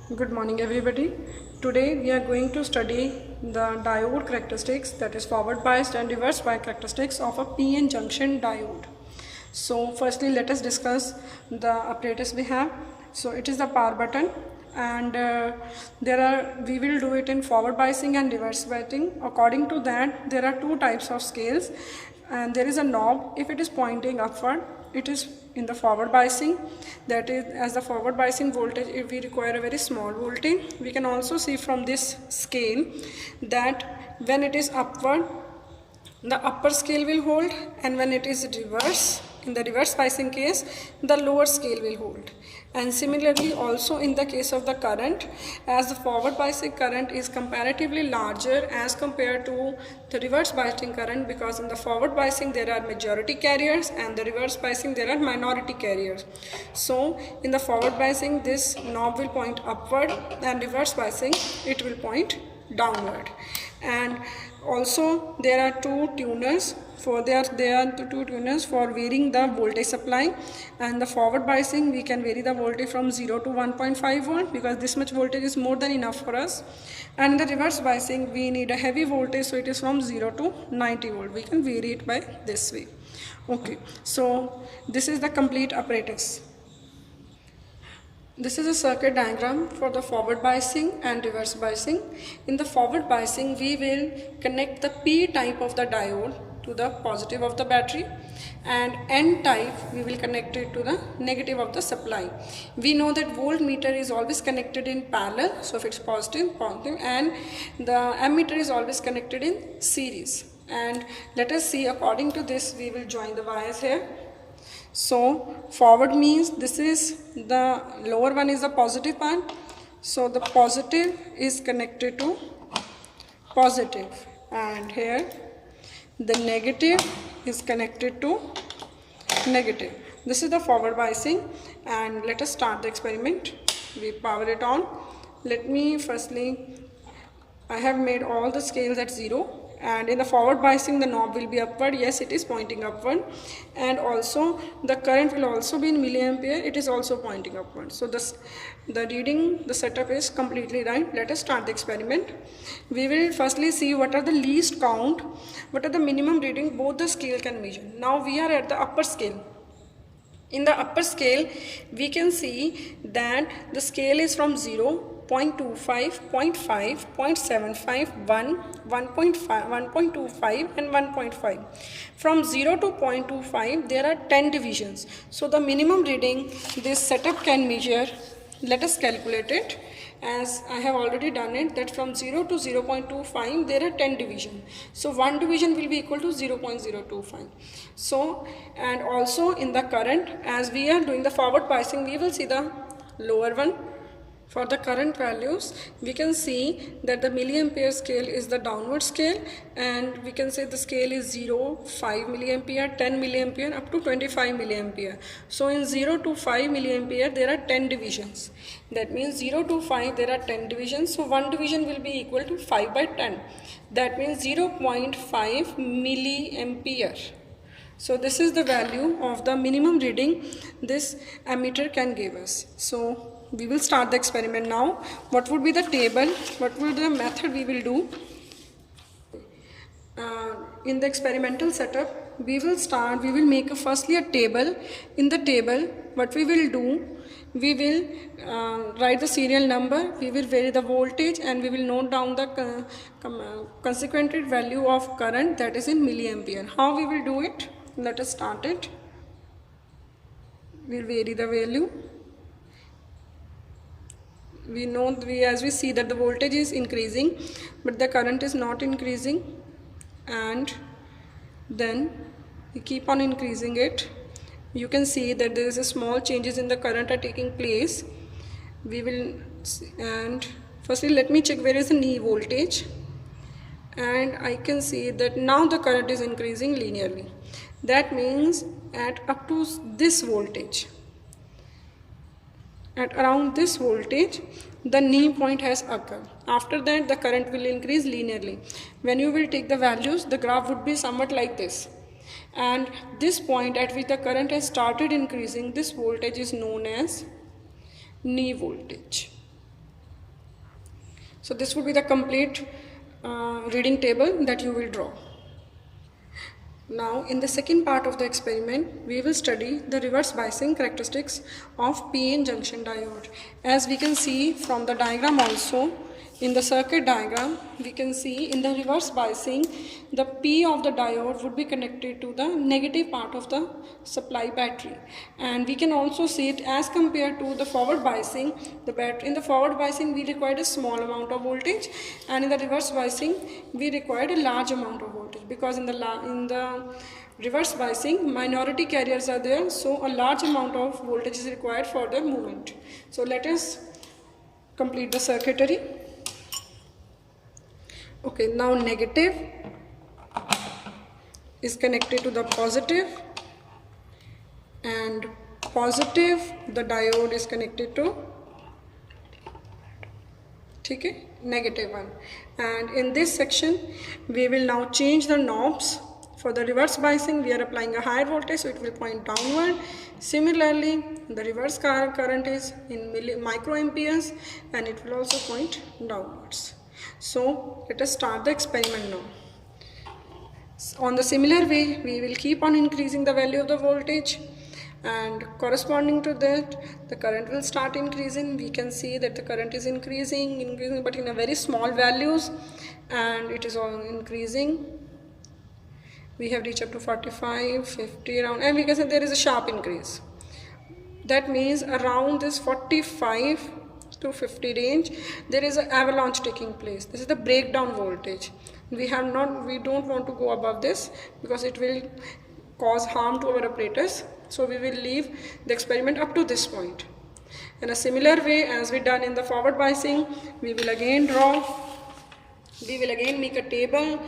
Good morning everybody. Today we are going to study the diode characteristics, that is forward biased and reverse biased characteristics of a PN junction diode. So firstly let us discuss the apparatus we have. So it is the power button, and we will do it in forward biasing and reverse biasing. According to that, there are two types of scales, and there is a knob. If it is pointing upward, it is in the forward biasing. That is, as the forward biasing voltage, if we require a very small voltage, we can also see from this scale that when it is upward, the upper scale will hold, and when it is reverse, in the reverse biasing case, the lower scale will hold. And similarly also in the case of the current, as the forward biasing current is comparatively larger as compared to the reverse biasing current, because in the forward biasing there are majority carriers and the reverse biasing there are minority carriers. So in the forward biasing this knob will point upward, and reverse biasing it will point downward. And also there are two tuners for two tuners for varying the voltage supply. And the forward biasing, we can vary the voltage from 0 to 1.5 volt, because this much voltage is more than enough for us. And the reverse biasing, we need a heavy voltage, so it is from 0 to 90 volt. We can vary it by this way. Okay, so this is the complete apparatus. This is a circuit diagram for the forward biasing and reverse biasing. In the forward biasing, we will connect the P type of the diode to the positive of the battery, and N type we will connect it to the negative of the supply. We know that voltmeter is always connected in parallel, so if it's positive, and the ammeter is always connected in series. And let us see, according to this we will join the wires here. So forward means this is the lower one is the positive part, so the positive is connected to positive, and here the negative is connected to negative. This is the forward biasing, and let us start the experiment. We power it on. Let me firstly, I have made all the scales at 0. And in the forward biasing the knob will be upward. Yes, it is pointing upward, and also the current will also be in milliampere. It is also pointing upward. So the reading, the setup is completely right. Let us start the experiment. We will firstly see what are the least count, what are the minimum reading both the scale can measure. Now we are at the upper scale. In the upper scale we can see that the scale is from 0, 0.25, 0.5, 0.75, 1, 1.5, 1.25 and 1.5. From 0 to 0.25 there are 10 divisions. So the minimum reading this setup can measure, let us calculate it, as I have already done it, that from 0 to 0.25 there are 10 divisions. So one division will be equal to 0.025. So, and also in the current, as we are doing the forward biasing, we will see the lower one. For the current values, we can see that the milliampere scale is the downward scale, and we can say the scale is 0, 5 milliampere, 10 milliampere up to 25 milliampere. So in 0 to 5 milliampere there are 10 divisions. That means 0 to 5 there are 10 divisions. So one division will be equal to 5 by 10. That means 0.5 milliampere. So this is the value of the minimum reading this ammeter can give us. So we will start the experiment now. What would be the table? What would be the method we will do? In the experimental setup, we will make firstly a table. In the table, what we will do, we will write the serial number, we will vary the voltage, and we will note down the consequent value of current, that is in milliampere. How we will do it? Let us start it. We will vary the value. We know, as we see that the voltage is increasing but the current is not increasing, and then we keep on increasing it. You can see that there is a small changes in the current are taking place. We will, and firstly let me check where is the knee voltage, and I can see that now the current is increasing linearly. That means at up to this voltage, at around this voltage, the knee point has occurred. After that the current will increase linearly. When you will take the values, the graph would be somewhat like this. And this point at which the current has started increasing, this voltage is known as knee voltage. So this would be the complete reading table that you will draw. Now in the second part of the experiment, we will study the reverse biasing characteristics of p-n junction diode. As we can see from the diagram also, in the circuit diagram, we can see in the reverse biasing, the P of the diode would be connected to the negative part of the supply battery. And we can also see it as compared to the forward biasing, in the forward biasing we required a small amount of voltage, and in the reverse biasing we required a large amount of voltage, because in the reverse biasing minority carriers are there, so a large amount of voltage is required for the movement. So let us complete the circuitry. Okay, now negative is connected to the positive, and positive the diode is connected to negative one. And in this section we will now change the knobs. For the reverse biasing we are applying a higher voltage, so it will point downward. Similarly, the reverse current is in microamperes and it will also point downwards. So let us start the experiment now. On the similar way, we will keep on increasing the value of the voltage, and corresponding to that the current will start increasing. We can see that the current is increasing but in a very small values, and it is all increasing. We have reached up to 45, 50 around, and we can say there is a sharp increase. That means around this 45 to 50 range there is an avalanche taking place. This is the breakdown voltage. We don't want to go above this because it will cause harm to our apparatus, so we will leave the experiment up to this point. In a similar way as we done in the forward biasing, we will again make a table.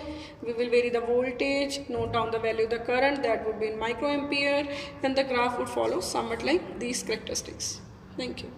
We will vary the voltage, note down the value of the current, that would be in microampere, and the graph would follow somewhat like these characteristics. Thank you.